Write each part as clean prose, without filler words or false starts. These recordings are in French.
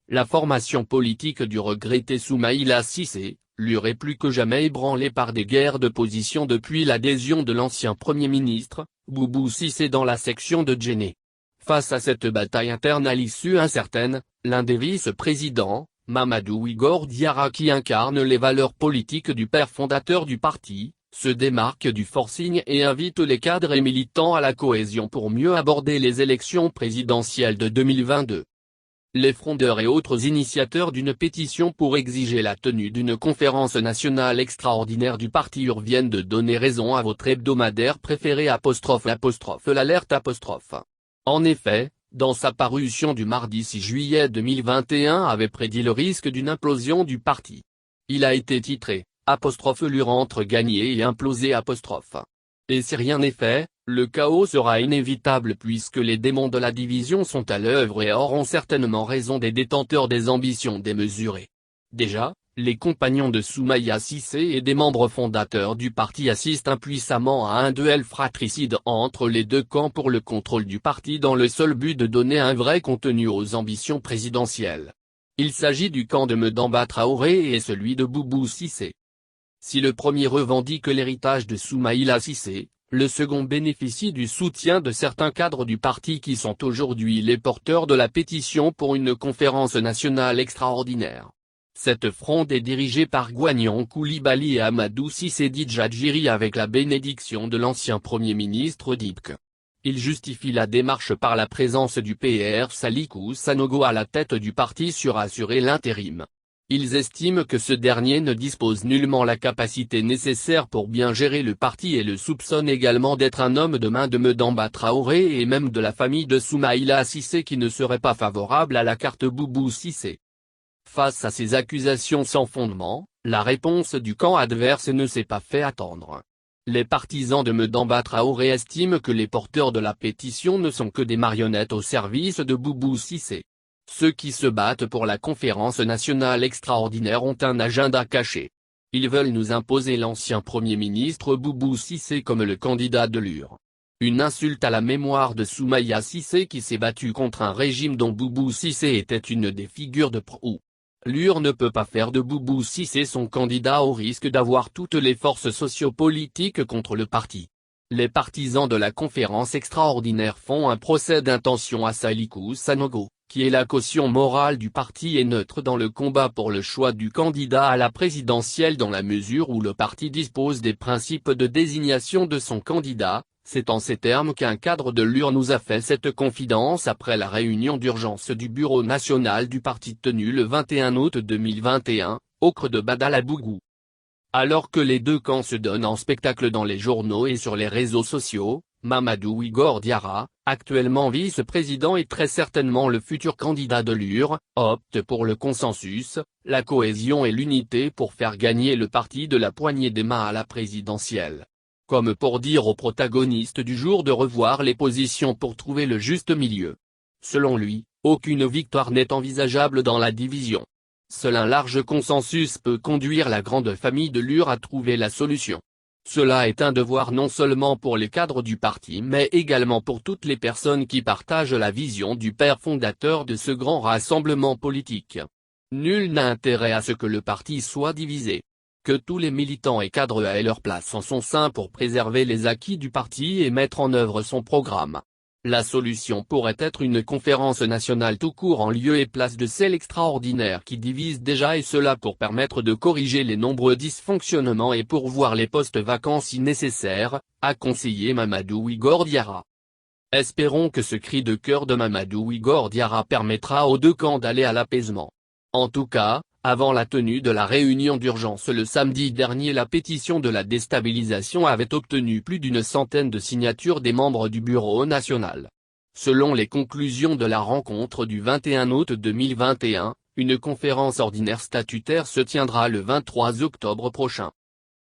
la formation politique du regretté Soumaïla Cissé, l'UR est plus que jamais ébranlée par des guerres de position depuis l'adhésion de l'ancien Premier ministre, Boubou Cissé dans la section de Djenné. Face à cette bataille interne à l'issue incertaine, l'un des vice-présidents, Mamadou Igor Diarra qui incarne les valeurs politiques du père fondateur du parti, se démarque du forcing et invite les cadres et militants à la cohésion pour mieux aborder les élections présidentielles de 2022. Les frondeurs et autres initiateurs d'une pétition pour exiger la tenue d'une conférence nationale extraordinaire du parti UR viennent de donner raison à votre hebdomadaire préféré '. L'alerte '. En effet, dans sa parution du mardi 6 juillet 2021 avait prédit le risque d'une implosion du parti. Il a été titré « l'UR entre gagner et imploser ». Et si rien n'est fait, le chaos sera inévitable puisque les démons de la division sont à l'œuvre et auront certainement raison des détenteurs des ambitions démesurées. Déjà, les compagnons de Soumaïla Cissé et des membres fondateurs du parti assistent impuissamment à un duel fratricide entre les deux camps pour le contrôle du parti dans le seul but de donner un vrai contenu aux ambitions présidentielles. Il s'agit du camp de Madamba Traoré et celui de Boubou Cissé. Si le premier revendique l'héritage de Soumaïla Cissé, le second bénéficie du soutien de certains cadres du parti qui sont aujourd'hui les porteurs de la pétition pour une conférence nationale extraordinaire. Cette fronde est dirigée par Guignan Coulibaly et Amadou Cissé Djadjiri avec la bénédiction de l'ancien Premier ministre Dibk. Il justifie la démarche par la présence du PR Salikou Sanogo à la tête du parti sur assurer l'intérim. Ils estiment que ce dernier ne dispose nullement la capacité nécessaire pour bien gérer le parti et le soupçonnent également d'être un homme de main de Madamba Traoré et même de la famille de Soumaïla Cissé qui ne serait pas favorable à la carte Boubou Cissé. Face à ces accusations sans fondement, la réponse du camp adverse ne s'est pas fait attendre. Les partisans de Madamba Traoré estiment que les porteurs de la pétition ne sont que des marionnettes au service de Boubou Cissé. Ceux qui se battent pour la conférence nationale extraordinaire ont un agenda caché. Ils veulent nous imposer l'ancien Premier ministre Boubou Cissé comme le candidat de l'UR. Une insulte à la mémoire de Soumaïla Cissé qui s'est battu contre un régime dont Boubou Cissé était une des figures de proue. L'UR ne peut pas faire de Boubou Cissé son candidat au risque d'avoir toutes les forces sociopolitiques contre le parti. Les partisans de la conférence extraordinaire font un procès d'intention à Salikou Sanogo, qui est la caution morale du parti et neutre dans le combat pour le choix du candidat à la présidentielle dans la mesure où le parti dispose des principes de désignation de son candidat. C'est en ces termes qu'un cadre de l'UR nous a fait cette confidence après la réunion d'urgence du bureau national du parti tenue le 21 août 2021, au creux de Badalabougou. Alors que les deux camps se donnent en spectacle dans les journaux et sur les réseaux sociaux, Mamadou Igor Diarra, actuellement vice-président et très certainement le futur candidat de l'UR, opte pour le consensus, la cohésion et l'unité pour faire gagner le parti de la poignée des mains à la présidentielle. Comme pour dire aux protagonistes du jour de revoir les positions pour trouver le juste milieu. Selon lui, aucune victoire n'est envisageable dans la division. Seul un large consensus peut conduire la grande famille de l'UR à trouver la solution. Cela est un devoir non seulement pour les cadres du parti mais également pour toutes les personnes qui partagent la vision du père fondateur de ce grand rassemblement politique. Nul n'a intérêt à ce que le parti soit divisé. Que tous les militants et cadres aient leur place en son sein pour préserver les acquis du parti et mettre en œuvre son programme. La solution pourrait être une conférence nationale tout court en lieu et place de celle extraordinaire qui divise déjà et cela pour permettre de corriger les nombreux dysfonctionnements et pourvoir les postes vacants si nécessaire, a conseillé Mamadou Igor Diarra. Espérons que ce cri de cœur de Mamadou Igor Diarra permettra aux deux camps d'aller à l'apaisement. En tout cas, avant la tenue de la réunion d'urgence le samedi dernier, la pétition de la déstabilisation avait obtenu plus d'une centaine de signatures des membres du bureau national. Selon les conclusions de la rencontre du 21 août 2021, une conférence ordinaire statutaire se tiendra le 23 octobre prochain.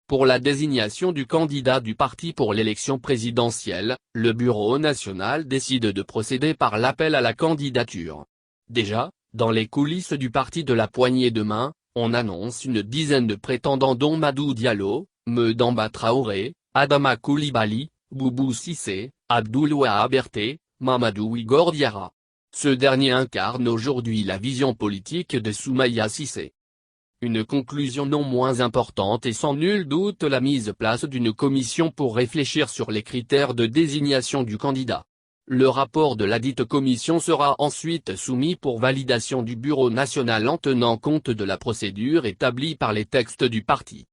Pour la désignation du candidat du parti pour l'élection présidentielle, le bureau national décide de procéder par l'appel à la candidature. Déjà, dans les coulisses du parti de la poignée de main, on annonce une dizaine de prétendants dont Madou Diallo, Madamba Traoré, Adama Coulibaly, Boubou Cissé, Abdoul Wahab Berté, Mamadou Igor Diarra. Ce dernier incarne aujourd'hui la vision politique de Soumaïla Cissé. Une conclusion non moins importante est sans nul doute la mise en place d'une commission pour réfléchir sur les critères de désignation du candidat. Le rapport de ladite commission sera ensuite soumis pour validation du Bureau national en tenant compte de la procédure établie par les textes du parti.